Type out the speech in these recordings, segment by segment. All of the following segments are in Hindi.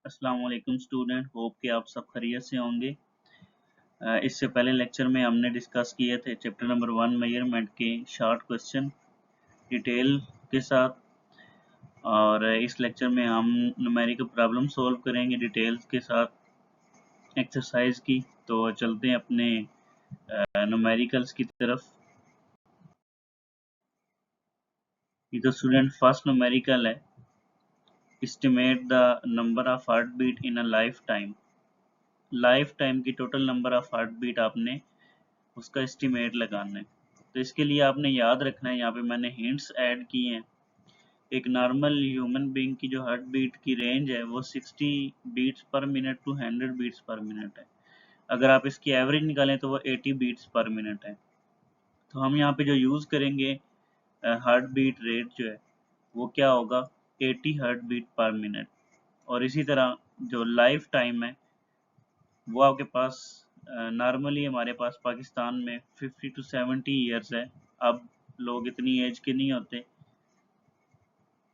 अस्सलाम वालेकुम स्टूडेंट, होप कि आप सब खैरियत से होंगे। इससे पहले लेक्चर में हमने डिस्कस किए थे चैप्टर नंबर 1 मेजरमेंट के शॉर्ट क्वेश्चन डिटेल के साथ, और इस लेक्चर में हम न्यूमेरिकल प्रॉब्लम सॉल्व करेंगे डिटेल्स के साथ एक्सरसाइज की। तो चलते हैं अपने न्यूमेरिकल्स की तरफ। ये तो स्टूडेंट फर्स्ट न्यूमेरिकल है, estimate the number of heart beat in a life time. Life time की total number of heart beat आपने उसका एस्टीमेट लगाना है। तो इसके लिए आपने याद रखना है, यहाँ पे मैंने हिंट्स ऐड किए हैं। एक नॉर्मल ह्यूमन बीइंग की जो हार्ट बीट की रेंज है वो 60 beats per minute to 100 beats per minute है। अगर आप इसकी एवरेज निकालें तो वो 80 बीट्स पर मिनट है। तो हम यहाँ पे जो यूज़ करेंगे हार्ट बीट रेट जो है वो क्या होगा, 80 हार्ट बीट पर मिनट। और इसी तरह जो लाइफ टाइम है वो आपके पास नॉर्मली हमारे पास पाकिस्तान में 50 to 70 ईयर्स है। अब लोग इतनी एज के नहीं होते,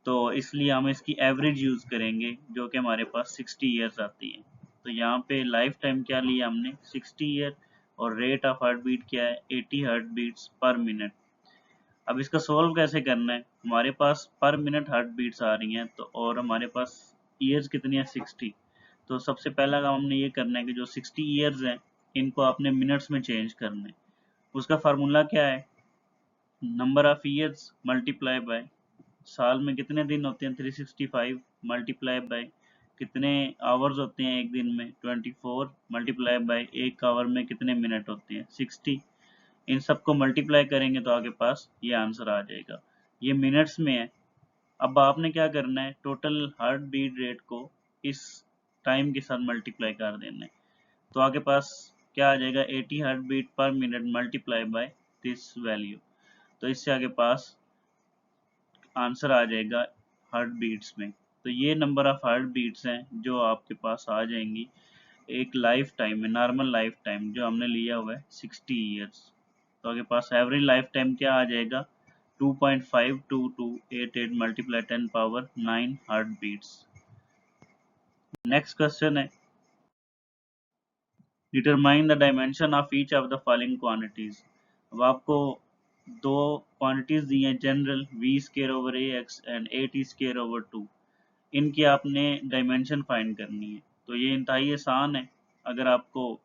तो इसलिए हम इसकी एवरेज यूज़ करेंगे जो कि हमारे पास 60 ईयर्स आती है। तो यहाँ पे लाइफ टाइम क्या लिया हमने, 60 ईयर, और रेट ऑफ हार्ट बीट क्या है, 80 हार्ट बीट्स पर मिनट। अब इसका सोल्व कैसे करना है, हमारे पास पर मिनट हार्ट बीट्स आ रही हैं तो, और हमारे पास ईयर्स कितनी है, 60। तो सबसे पहला काम हमने ये करना है कि जो 60 ईयर्स हैं इनको आपने मिनट्स में चेंज करना है। उसका फार्मूला क्या है, number of years multiply by साल में कितने दिन होते हैं, 365, मल्टीप्लाई बाय कितने आवर्स होते हैं एक दिन में, 24, मल्टीप्लाई बाय एक आवर में कितने मिनट होते हैं, 60। इन सबको मल्टीप्लाई करेंगे तो आपके पास ये आंसर आ जाएगा। ये मिनट्स में है। अब आपने क्या करना है, टोटल हार्ट बीट रेट को इस टाइम के साथ मल्टीप्लाई कर देना है। तो आपके पास क्या आ जाएगा, 80 heart beat per minute multiply by this value. तो इससे आगे पास आंसर आ जाएगा हार्ट बीट्स में। तो ये नंबर ऑफ हार्ट बीट्स हैं जो आपके पास आ जाएंगी एक लाइफ टाइम में, नॉर्मल लाइफ टाइम जो हमने लिया हुआ है 60 ईयर्स। तो आपके पास एवरेज लाइफ टाइम क्या आ जाएगा, 2.5288 multiply 10 power 9 heart beats. Next question है, determine the dimension of each of the following quantities. अब आपको दो क्वांटिटीज दी हैं general, v square over a x and a t square over 2। इनकी आपने डायमेंशन फाइंड करनी है। तो ये इंतहाई आसान है, अगर आपको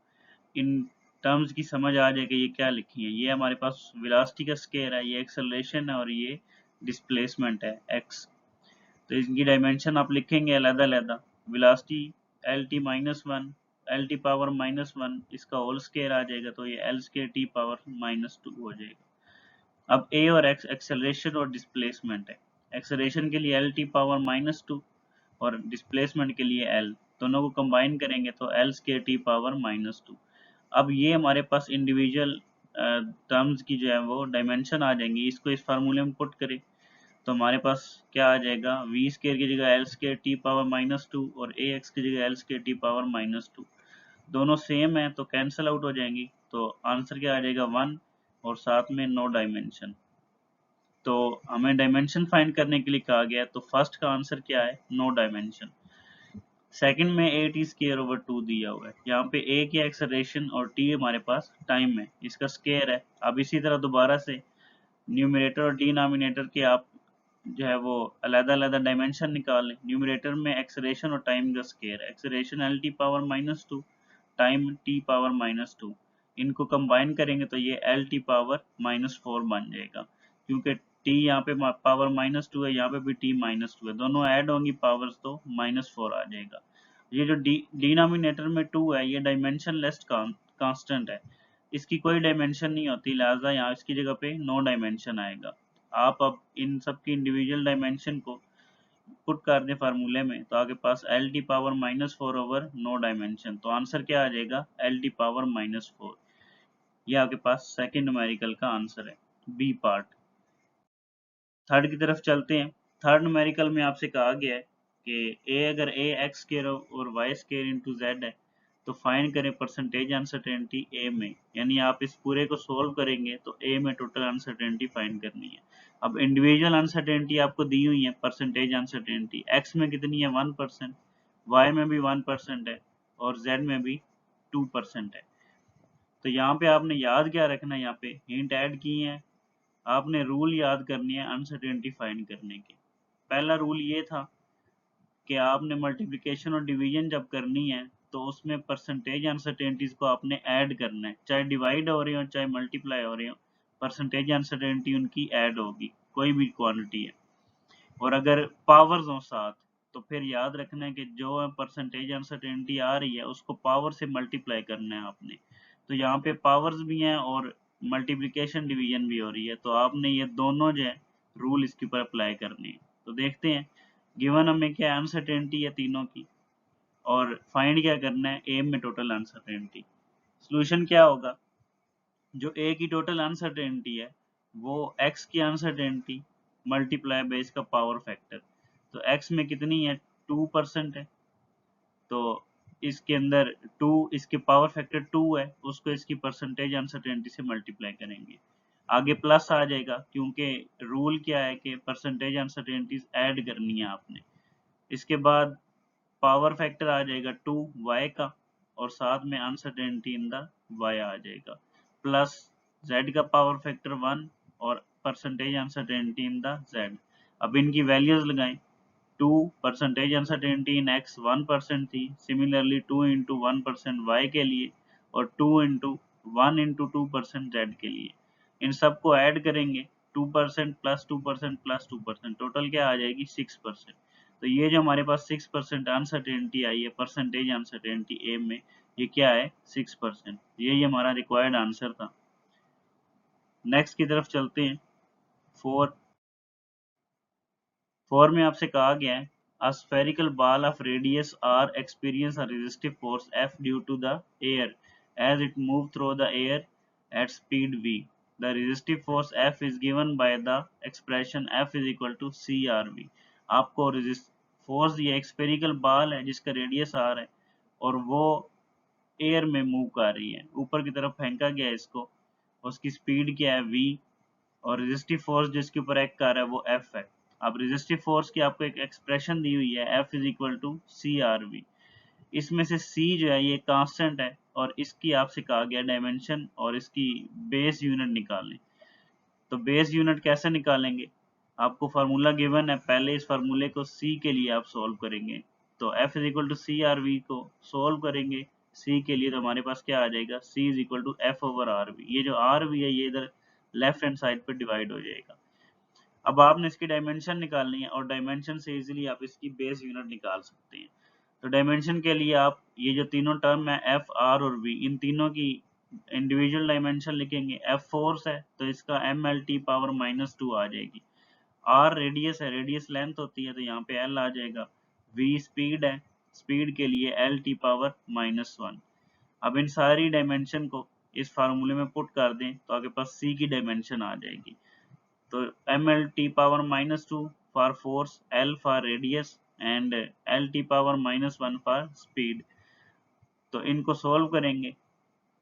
इन टर्म्स की समझ आ जाए कि ये क्या लिखी है। ये हमारे पास वेलोसिटी का स्केयर है, ये एक्सेलरेशन है, और ये डिस्प्लेसमेंट है एक्स। तो इनकी डायमेंशन आप लिखेंगे अलग-अलग। Velocity L T minus one, L T power minus one, इसका होल स्केयर आ जाएगा तो ये L square T power minus two हो जाएगा। अब ए और एक्स एक्सेलरेशन और डिस्प्लेसमेंट है। एक्सेलरेशन के लिए L T power minus two और डिस्प्लेसमेंट के लिए एल, दोनों को कंबाइन करेंगे तो L square T power minus two. अब ये हमारे पास इंडिविजुअल टर्म्स की जो है वो डायमेंशन आ जाएंगी। इसको इस फार्मूले में पुट करें तो हमारे पास क्या आ जाएगा, वी स्केयर की जगह L square T power minus two और ए एक्स की जगह L square T power minus two. दोनों सेम है तो कैंसिल आउट हो जाएंगी। तो आंसर क्या आ जाएगा, 1, और साथ में नो डायमेंशन। तो हमें डायमेंशन फाइंड करने के लिए कहा गया है, तो फर्स्ट का आंसर क्या है, नो डायमेंशन। सेकंड में ए टी स्केयर ओवर 2 दिया हुआ है, यहाँ पे ए की एक्सेलरेशन और टी हमारे पास टाइम है, इसका स्केयर है। अब इसी तरह दोबारा से न्यूमरेटर और डिनोमिनेटर के आप जो है वो अलग-अलग डायमेंशन निकाल लें। न्यूमरेटर में एक्सेलरेशन और टाइम का स्केयर है, acceleration L T power minus two, time T power minus two. इनको कंबाइन करेंगे तो ये L T power minus four बन जाएगा, क्योंकि टी यहाँ पे पावर माइनस टू है, यहाँ पे भी टी माइनस टू है, दोनों ऐड होंगी पावर्स तो माइनस फोर आ जाएगा। ये जो डिनोमिनेटर में टू है ये डायमेंशन लेस कांस्टेंट है, इसकी कोई डायमेंशन नहीं होती, लिहाजा यहाँ इसकी जगह पे नो डायमेंशन आएगा। आप अब इन सब की इंडिविजुअल डायमेंशन को पुट कर दें फार्मूले में तो आपके पास L T power minus four over no dimension. तो आंसर क्या आ जाएगा, L T power minus four. ये आपके पास सेकेंड न्यूमेरिकल का आंसर है, बी पार्ट। थर्ड की तरफ चलते हैं। थर्ड न्यूमेरिकल में आपसे कहा गया है कि ए अगर ए एक्स स्केयर और वाई स्केयर इंटू जेड है तो फाइंड करें परसेंटेज अनसर्टेनिटी ए में। यानी आप इस पूरे को सोल्व करेंगे तो ए में टोटल अनसर्टेनिटी फाइंड करनी है। अब इंडिविजुअल अनसर्टेनिटी आपको दी हुई है, परसेंटेज अनसर्टेनिटी एक्स में कितनी है 1%, y में भी 1% है और z में भी 2% है। तो यहाँ पे आपने याद क्या रखना है, यहाँ पे हिंट ऐड किए हैं, आपने रूल याद करनी है अनसर्टेनिटी फाइंड करने के। पहला रूल ये था कि आपने मल्टीप्लिकेशन और डिवीजन जब करनी है तो उसमें परसेंटेज अनसर्टेनिटीज को आपने ऐड करना है, चाहे डिवाइड हो रही हो चाहे मल्टीप्लाई हो रही हो, परसेंटेज अनसर्टेनिटी उनकी ऐड होगी, कोई भी क्वांटिटी है। और अगर पावर्स हो साथ तो फिर याद रखना है कि जो परसेंटेज अनसर्टेनिटी आ रही है उसको पावर से मल्टीप्लाई करना है आपने। तो यहाँ पे पावर्स भी हैं और मल्टीप्लिकेशन डिवीजन भी हो रही है, तो आपने ये दोनों जो है रूल इसके ऊपर अप्लाई करने हैं। तो देखते हैं गिवन हमें क्या अनसर्टेनिटी है तीनों की, और फाइंड क्या करना है ए में टोटल अनसर्टेनिटी। सोल्यूशन क्या होगा, जो ए की टोटल अनसर्टेनिटी है वो एक्स की अनसर्टेनिटी मल्टीप्लाई बाय इसका पावर फैक्टर। तो एक्स में कितनी है 2% है, तो इसके अंदर 2, इसके पावर फैक्टर 2 है, उसको इसकी परसेंटेज अनसर्टेनिटी से मल्टीप्लाई करेंगे, आगे प्लस आ जाएगा क्योंकि रूल क्या है कि परसेंटेज अनसर्टेनिटीज ऐड करनी है आपने। इसके बाद पावर फैक्टर आ जाएगा 2 y का और साथ में अनसर्टेनिटी इन द y आ जाएगा, प्लस z का पावर फैक्टर 1 और percentage uncertainty in the z। अब इनकी वैल्यूज लगाएं, 2 परसेंटेज अनसर्टेनिटी इन x 1% थी, सिमिलरली 2 इंटू 1% y के लिए और 2 इंटू 1 इंटू 2% z के लिए। इन सबको ऐड करेंगे, 2% प्लस 2% प्लस 2%, टोटल क्या आ जाएगी 6%। तो ये जो हमारे पास 6% अनसर्टेनिटी आई है परसेंटेज अनसर्टेनिटी ए में, ये क्या है 6%। यही हमारा रिक्वायर्ड आंसर था। नेक्स्ट की तरफ चलते हैं। 4 में आपसे कहा गया है a spherical ball of radius r experience a resistive force F due to the air as it moved through the air at speed v. The resistive force F is given by the expression F is equal to CRV. आपको फोर्स, ये एक स्फेरिकल बॉल है जिसका रेडियस r है और वो एयर में मूव कर रही है, ऊपर की तरफ फेंका गया है इसको, उसकी स्पीड क्या है v, और रेजिस्टिव फोर्स जिसके ऊपर एक्ट कर रहा है वो F है। अब रेजिस्टिव फोर्स की आपको एक एक्सप्रेशन दी हुई है F is equal to CRV। इसमें से C जो है ये कांस्टेंट है और इसकी आपसे कहा गया डायमेंशन और इसकी बेस यूनिट निकालें। तो बेस यूनिट कैसे निकालेंगे, आपको फार्मूला गिवन है, पहले इस फार्मूले को C के लिए आप सोल्व करेंगे। तो F is equal to CRV को सोल्व करेंगे C के लिए, तो हमारे पास क्या आ जाएगा C is equal to F over RV। ये जो RV है ये इधर लेफ्ट हैंड साइड पे डिवाइड हो जाएगा। अब आपने इसकी डायमेंशन निकालनी है और डायमेंशन से इजीली आप इसकी बेस यूनिट निकाल सकते हैं। तो डायमेंशन के लिए आप ये जो तीनों टर्म है F, R और V, इन तीनों की इंडिविजुअल डायमेंशन लिखेंगे। F फोर्स है तो इसका MLT पावर -2 आ जाएगी। R रेडियस है, रेडियस लेंथ होती है तो यहाँ पे L आ जाएगा। V स्पीड है, स्पीड के लिए LT पावर -1। अब इन सारी डायमेंशन को इस फार्मूले में पुट कर दें तो आपके पास C की डायमेंशन आ जाएगी। तो MLT power -2 for force, L for radius and LT power -1 for speed. तो इनको सोल्व करेंगे,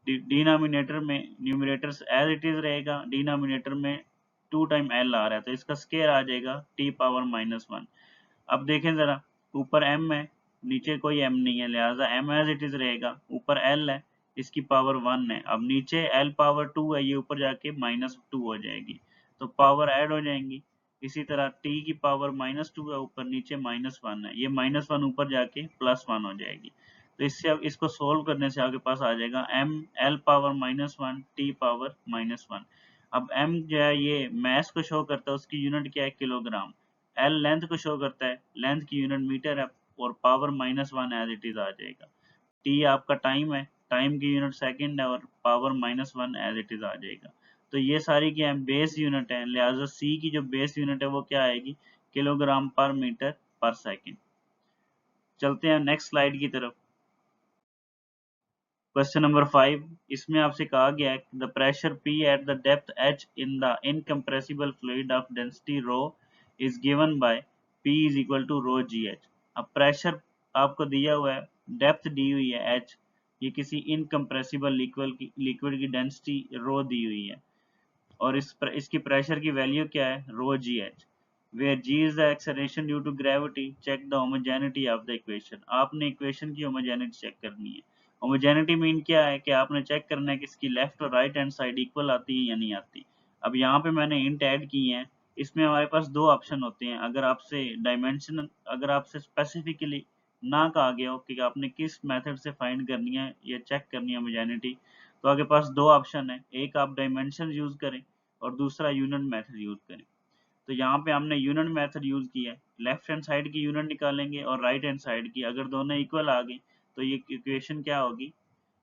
डिनोमिनेटर में न्यूमरेटर एज इट इज रहेगा, डिनोमिनेटर में 2 टाइम L आ रहा है तो इसका स्केयर आ जाएगा T पावर -1। अब देखें जरा, ऊपर M है नीचे कोई M नहीं है, लिहाजा M एज इट इज रहेगा, ऊपर L है इसकी पावर 1 है, अब नीचे L पावर 2 है, ये ऊपर जाके -2 हो जाएगी तो पावर ऐड हो जाएंगी। इसी तरह T की पावर -2 है, ऊपर नीचे -1 है, ये -1 ऊपर जाके +1 हो जाएगी। तो इससे अब इसको सोल्व करने से आपके पास आ जाएगा M L power -1 T power -1। अब M जो है ये मैस को शो करता है, उसकी यूनिट क्या है किलोग्राम। L लेंथ को शो करता है, लेंथ की यूनिट मीटर है और पावर -1 एज इट इज आ जाएगा। T आपका टाइम है, टाइम की यूनिट सेकंड है और पावर -1 एज इट इज आ जाएगा। तो ये सारी क्या है बेस यूनिट है, लिहाजा C की जो बेस यूनिट है वो क्या आएगी किलोग्राम पर मीटर पर सेकंड। चलते हैं नेक्स्ट स्लाइड की तरफ। क्वेश्चन नंबर 5, इसमें आपसे कहा गया है the pressure P at the depth H in the incompressible fluid of density rho is given by P is equal to rho GH। अब प्रेशर आपको दिया हुआ है, डेप्थ दी हुई है H, ये किसी इनकम्प्रेसिबल लिक्विड की डेंसिटी रो दी हुई है और इसकी प्रेशर की वैल्यू क्या है रो GH। where g is the acceleration due to gravity, check the homogeneity of the equation। आपने इक्वेशन की होमोजेनिटी चेक करनी है। होमोजेनिटी मीन क्या है कि आपने चेक करना है कि इसकी लेफ्ट और राइट हैंड साइड इक्वल आती है या नहीं आती। अब यहाँ पे मैंने इंट ऐड की है, इसमें हमारे पास दो ऑप्शन होते हैं। अगर आपसे डायमेंशन, अगर आपसे स्पेसिफिकली ना कहा गया हो कि आपने किस मेथड से फाइंड करनी है या चेक करनी है होमोजेनिटी, तो आपके पास दो ऑप्शन है, एक आप डायमेंशन यूज करें और दूसरा यूनिट मेथड यूज करें। तो यहाँ पे हमने यूनिट मेथड यूज किया है, लेफ्ट हैंड साइड की यूनिट निकालेंगे और राइट हैंड साइड की। अगर दोनों इक्वल आ गई तो ये इक्वेशन क्या होगी,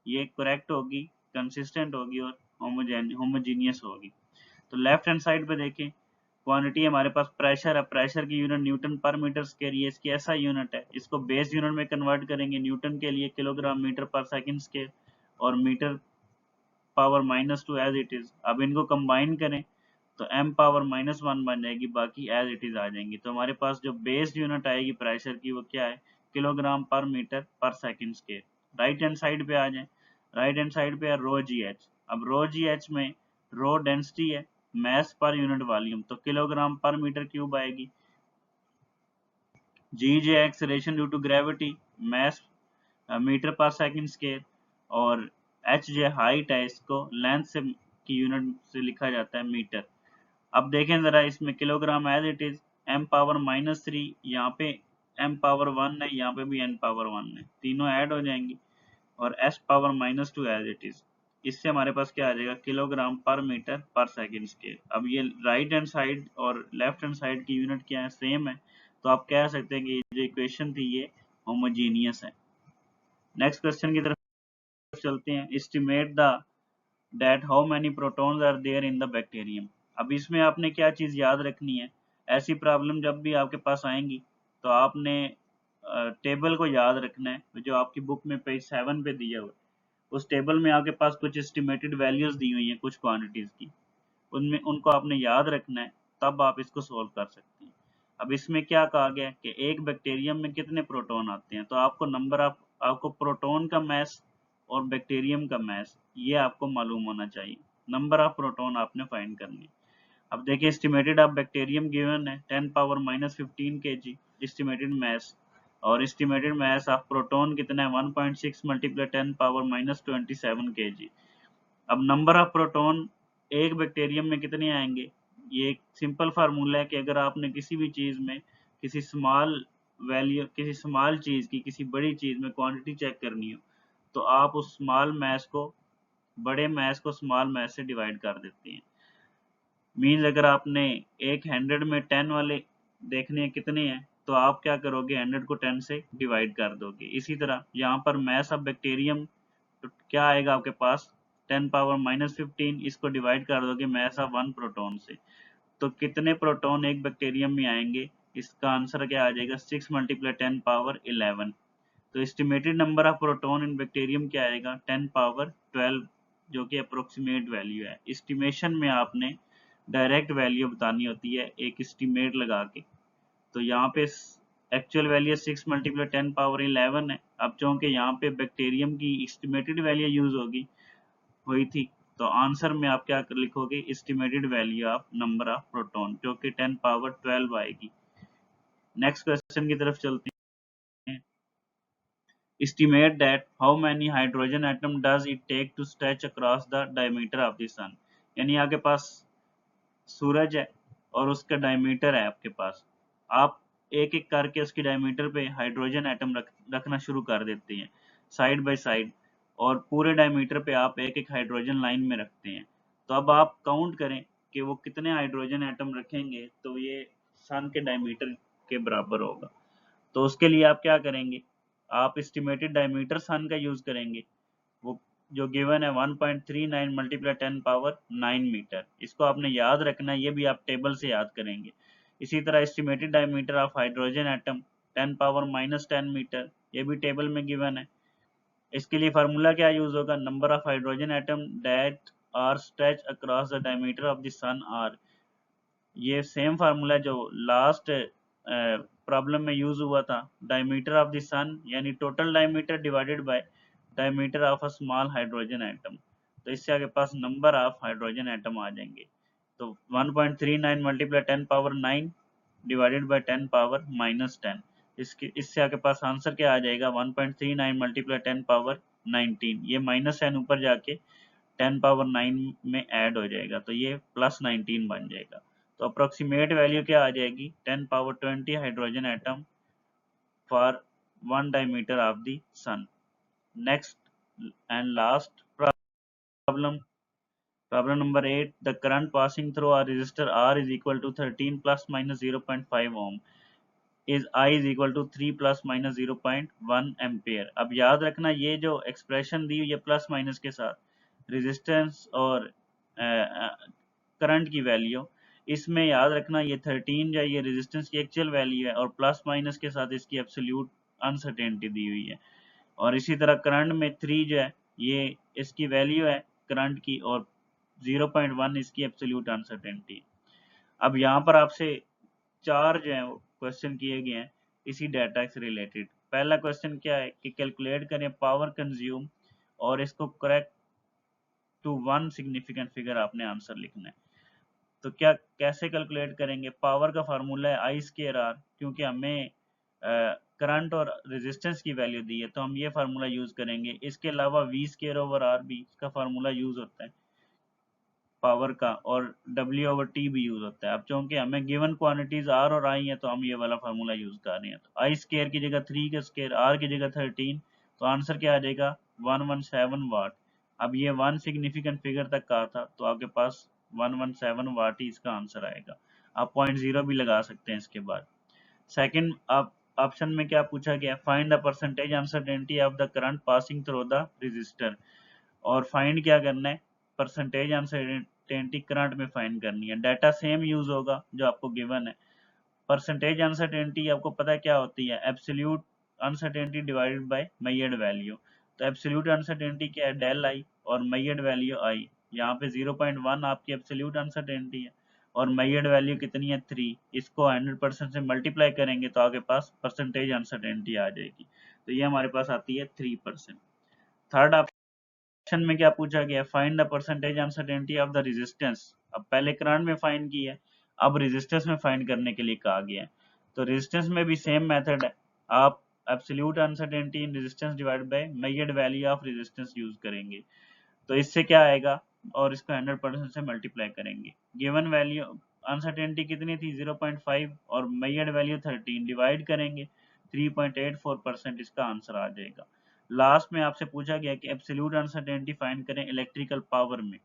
ये करेक्ट होगी, कंसिस्टेंट होगी और होमोजीनियस होगी। तो लेफ्ट हैंड साइड पे देखें, क्वांटिटी हमारे पास प्रेशर है, प्रेशर की unit newton per metre square, ये इसकी ऐसा यूनिट है। इसको बेस यूनिट में कन्वर्ट करेंगे, न्यूटन के लिए kilogram metre per second square और metre power -2 as it is. अब इनको कंबाइन करें तो m पावर -1 बन जाएगी, बाकी एज इट इज आ जाएंगी। तो हमारे पास जो बेस यूनिट आएगी प्रेशर की वो क्या है, किलोग्राम पर metre per second square. Right hand side पे आ जाए, राइट हैंड साइड पे है रो जी एच। अब रो जी एच में रो डेंसिटी है, मैस पर यूनिट वॉल्यूम, तो किलोग्राम पर मीटर क्यूब आएगी। जी जे acceleration due to gravity, mess metre per second square, और एच जे हाइट है, इसको लेंथ से की यूनिट से लिखा जाता है मीटर। अब देखें जरा, इसमें kilogram as it is, m power -3, यहाँ पे m पावर 1 है, यहाँ पे भी n पावर 1 है, तीनों ऐड हो जाएंगी और s power -2 as it is. इससे हमारे पास क्या आ जाएगा, किलोग्राम पर मीटर पर सेकंड स्क्वायर। अब ये राइट हैंड साइड और लेफ्ट हैंड साइड की यूनिट क्या है, सेम है, तो आप कह सकते हैं कि जो इक्वेशन थी ये होमोजीनियस है। नेक्स्ट क्वेश्चन की तरफ चलते हैं। Estimate the that how many protons are there in the bacterium। अब इसमें आपने क्या चीज़ याद रखनी है, ऐसी प्रॉब्लम जब भी आपके पास आएंगी तो आपने टेबल को याद रखना है जो आपकी बुक में पेज 7 पे दिया हुआ है। उस टेबल में आपके पास कुछ एस्टिमेटेड वैल्यूज दी हुई हैं कुछ क्वांटिटीज की, उनमें उनको आपने याद रखना है, तब आप इसको सोल्व कर सकते हैं। अब इसमें क्या कहा गया है कि एक बैक्टीरियम में कितने प्रोटॉन आते हैं, तो आपको नंबर ऑफ, आपको प्रोटॉन का मैस और बैक्टीरियम का मैस ये आपको मालूम होना चाहिए। नंबर ऑफ प्रोटॉन आपने फाइंड करनी है। अब देखिए, एस्टिमेटेड ऑफ बैक्टीरियम गिवन है 10 पावर -15 kg एस्टिमेटेड मैस, और एस्टिमेटेड मैस ऑफ प्रोटॉन कितना है 1.6 मल्टीप्लाई 10 पावर -27 kg। अब नंबर ऑफ प्रोटॉन एक बैक्टीरियम में कितने आएंगे, ये एक सिंपल फार्मूला है कि अगर आपने किसी भी चीज़ में किसी स्मॉल वैल्यू, किसी स्मॉल चीज़ की किसी बड़ी चीज़ में क्वांटिटी चेक करनी हो, तो आप उस स्मॉल मैस को, बड़े मैस को स्मॉल मैस से डिवाइड कर देते हैं। मीन्स अगर आपने एक 100 में 10 वाले देखने हैं कितने हैं, तो आप क्या करोगे, 100 को 10 से डिवाइड कर दोगे। इसी तरह यहाँ पर मैस ऑफ बैक्टीरियम तो क्या आएगा आपके पास, 10 पावर -15, इसको डिवाइड कर दोगे मैस ऑफ 1 प्रोटॉन से, तो कितने प्रोटॉन एक बैक्टीरियम में आएंगे, इसका आंसर क्या आ जाएगा, 6 मल्टीप्लाई 10 पावर 11। तो estimated number of proton in bacterium क्या आएगा, 10 पावर 12, जो कि अप्रोक्सीमेट वैल्यू है। एस्टिमेशन में आपने डायरेक्ट वैल्यू बतानी होती है एक एस्टिमेट लगा के। तो यहाँ पे एक्चुअल वैल्यू 6 मल्टीप्लाई 10 पावर 11 है। अब चूंकि यहाँ पे बैक्टीरियम की एस्टिमेटेड वैल्यू यूज होगी हुई थी, तो आंसर में आप क्या लिखोगे, estimated value of number of proton, जो कि 10 पावर 12 आएगी। नेक्स्ट क्वेश्चन की तरफ चलते हैं। Estimate that how many hydrogen atom does it take to stretch across the diameter of the sun। यानी आपके पास सूरज है और उसका डायमीटर है आपके पास, आप एक एक करके उसकी डायमीटर पे हाइड्रोजन एटम रखना शुरू कर देते हैं साइड बाय साइड, और पूरे डायमीटर पे आप एक एक हाइड्रोजन लाइन में रखते हैं। तो अब आप काउंट करें कि वो कितने हाइड्रोजन एटम रखेंगे, तो ये सन के डायमीटर के बराबर होगा। तो उसके लिए आप क्या करेंगे, आप एस्टिमेटेड डायमीटर सन का यूज करेंगे, वो जो गिवन है 1.39 मल्टीप्लाई 10 पावर 9 मीटर, इसको आपने याद रखना है, ये भी आप टेबल से याद करेंगे। इसी तरह estimated diameter of hydrogen atom 10 power -10 metre, ये भी टेबल में गिवन है। इसके लिए फार्मूला क्या यूज होगा, number of hydrogen atom that are stretch across the diameter of the sun are, ये सेम फार्मूला जो लास्ट प्रॉब्लम में यूज हुआ था, डायमीटर ऑफ द सन यानी total diameter divided by diameter of a small hydrogen atom. तो इससे आपके पास नंबर ऑफ हाइड्रोजन एटम आ जाएंगे। तो 1.39 multiply 10 power 9 divided by 10 power -10। इससे आपके पास आंसर क्या आ जाएगा, 1.39 मल्टीप्लाई 10 पावर 19। ये -10 ऊपर जाके 10 पावर 9 में ऐड हो जाएगा, तो ये +19 बन जाएगा। तो अप्रोक्सीमेट वैल्यू क्या आ जाएगी, 10 power 20 hydrogen atom for 1 diameter of the sun। Next and last problem, problem number 8, the current passing through a resistor R is equal to 13 plus minus 0.5 ohm is I is equal to 3 plus minus 0.1 ampere। अब याद रखना ये जो एक्सप्रेशन दी हुई है प्लस माइनस के साथ रेजिस्टेंस और करंट की वैल्यू, इसमें याद रखना ये 13 जो है ये रेजिस्टेंस की एक्चुअल वैल्यू है और प्लस माइनस के साथ इसकी एब्सोल्यूट अनसर्टेनिटी दी हुई है। और इसी तरह करंट में 3 जो है ये इसकी वैल्यू है करंट की और 0.1 इसकी एब्सोल्यूट अनसर्टेनिटी। अब यहाँ पर आपसे 4 जो है क्वेश्चन किए गए हैं इसी डाटा से रिलेटेड। पहला क्वेश्चन क्या है कि कैलकुलेट करें पावर कंज्यूम और इसको करेक्ट टू 1 सिग्निफिकेंट फिगर आपने आंसर लिखना है। तो क्या कैसे कैलकुलेट करेंगे, पावर का फार्मूला है आई स्क्वायर आर, क्योंकि हमें करंट और रेजिस्टेंस की वैल्यू दी है तो हम ये फार्मूला यूज करेंगे। इसके अलावा वी स्क्वायर ओवर आर भी इसका फार्मूला यूज होता है पावर का, और W ओवर T भी यूज होता है। अब चूंकि हमें गिवन क्वांटिटीज R और I है तो हम ये वाला फार्मूला यूज कर रहे हैं। तो I स्क्वायर की जगह 3 का स्क्वायर, R की जगह 13, तो आंसर क्या आ जाएगा 117 वाट। अब ये 1 सिग्निफिकेंट फिगर तक का था तो आपके पास 117 वाट ही इसका आंसर आएगा। आप 0.0 भी लगा सकते हैं इसके बाद। सेकंड आप ऑप्शन में क्या पूछा गया, find the percentage uncertainty of the current passing through the resistor. और फाइंड क्या करना है, परसेंटेज अनसर्टेनिटी करंट में फाइंड करनी है। डाटा सेम यूज होगा जो आपको गिवन है। परसेंटेज अनसर्टेनिटी आपको पता है क्या होती है, absolute uncertainty divided by measured value. तो एब्सोल्यूट अनसर्टेनिटी क्या है, डेल आई, और मेजर्ड वैल्यू आई। यहाँ पे 0.1 आपकी एब्सोल्यूट अनसर्टेनिटी है और मेजर्ड वैल्यू कितनी है 3। इसको 100% से मल्टीप्लाई करेंगे तो आपके पास परसेंटेज अनसर्टेनिटी आ जाएगी। तो ये हमारे पास आती है 3%। थर्ड ऑप्शन में क्या पूछा गया, find the percentage uncertainty of the resistance. अब पहले करंट में फाइंड की है, अब रेजिस्टेंस में फाइंड करने के लिए कहा गया है। तो रेजिस्टेंस में भी सेम मेथड है, आप absolute uncertainty in resistance divide by measured value of resistance use करेंगे। तो इससे क्या आएगा, और इसको 100% से मल्टीप्लाई करेंगे। गिवन वैल्यू अनसर्टेनिटी कितनी थी 0.5 और मेजर्ड वैल्यू 13, डिवाइड करेंगे 3.84%, इसका आंसर आ जाएगा। लास्ट में आपसे पूछा गया कि एब्सोल्यूट अनसर्टेनिटी फाइंड करें इलेक्ट्रिकल पावर में।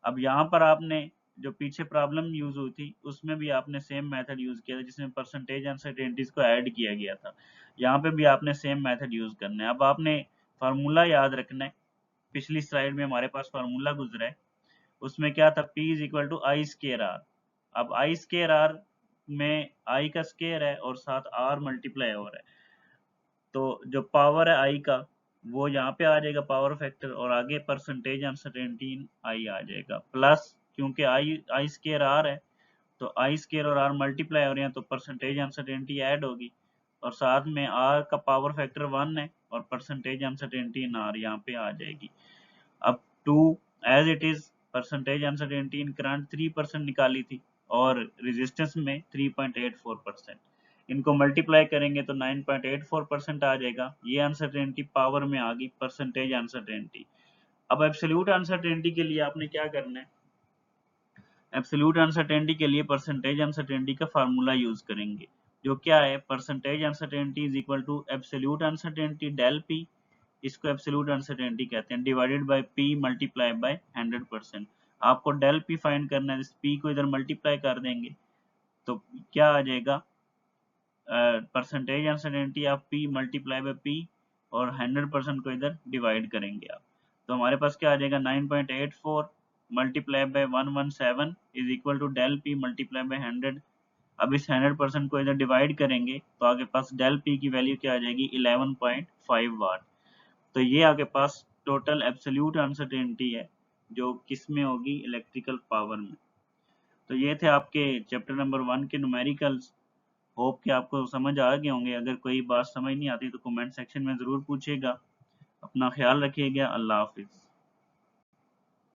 अब यहाँ पर आपने जो पीछे प्रॉब्लम यूज हुई थी उसमें भी आपने सेम मेथड यूज किया था जिसमें परसेंटेज अनसर्टेनिटीज को ऐड किया गया था। यहाँ पे भी आपने सेम मेथड यूज करना है। अब आपने फार्मूला याद रखना है। पिछली स्लाइड में हमारे पास फार्मूला गुजरा है, उसमें क्या था, P is equal to I square R. अब आई स्केयर आर में आई का स्केयर है और साथ आर मल्टीप्लाई हो रहा है, तो जो पावर है आई का वो यहाँ पे आ जाएगा पावर फैक्टर, और आगे परसेंटेज अनसर्टेनिटी इन आई आ जाएगा प्लस, क्योंकि आई स्केयर आर है तो आई स्केयर और आर मल्टीप्लाई हो रहे हैं तो परसेंटेज अनसर्टेनिटी ऐड होगी, और साथ में आर का पावर फैक्टर 1 है और परसेंटेज अनसर्टेनिटी इन आर यहाँ पे आ जाएगी। अब 2 as it is, percentage uncertainty in current 3% निकाली थी और रेजिस्टेंस में 3.84%। इनको मल्टीप्लाई करेंगे तो 9.84% आ जाएगा। ये अनसर्टेनिटी पावर में आ गई, परसेंटेज अनसर्टेनिटी। अब एब्सोल्यूट अनसर्टेनिटी के लिए आपने क्या करना है, एब्सोल्यूट अनसर्टेनिटी के लिए परसेंटेज अनसर्टेनिटी का फार्मूला यूज करेंगे, जो क्या है, percentage uncertainty is equal to absolute uncertainty del P, इसको एब्सोल्यूट अनसर्टेनिटी कहते हैं, divided by P multiply by 100%। आपको डेल पी फाइंड करना है, इस पी को इधर मल्टीप्लाई कर देंगे तो क्या आ जाएगा, percentage uncertainty of P multiply by P, और 100% को इधर डिवाइड करेंगे आप, तो हमारे पास क्या आ जाएगा 9.84 multiply by 117 is equal to del P multiply by 100। अब इस 100% को इधर डिवाइड करेंगे तो आपके पास डेल पी की वैल्यू क्या आ जाएगी 11.5 वाट। तो ये आपके पास टोटल एब्सोल्यूट अनसर्टेनिटी है जो किस में होगी, इलेक्ट्रिकल पावर में। तो ये थे आपके चैप्टर नंबर 1 के न्यूमेरिकल्स। होप कि आपको समझ आ गए होंगे। अगर कोई बात समझ नहीं आती तो कमेंट सेक्शन में ज़रूर पूछिएगा। अपना ख्याल रखिएगा। अल्लाह हाफिज़।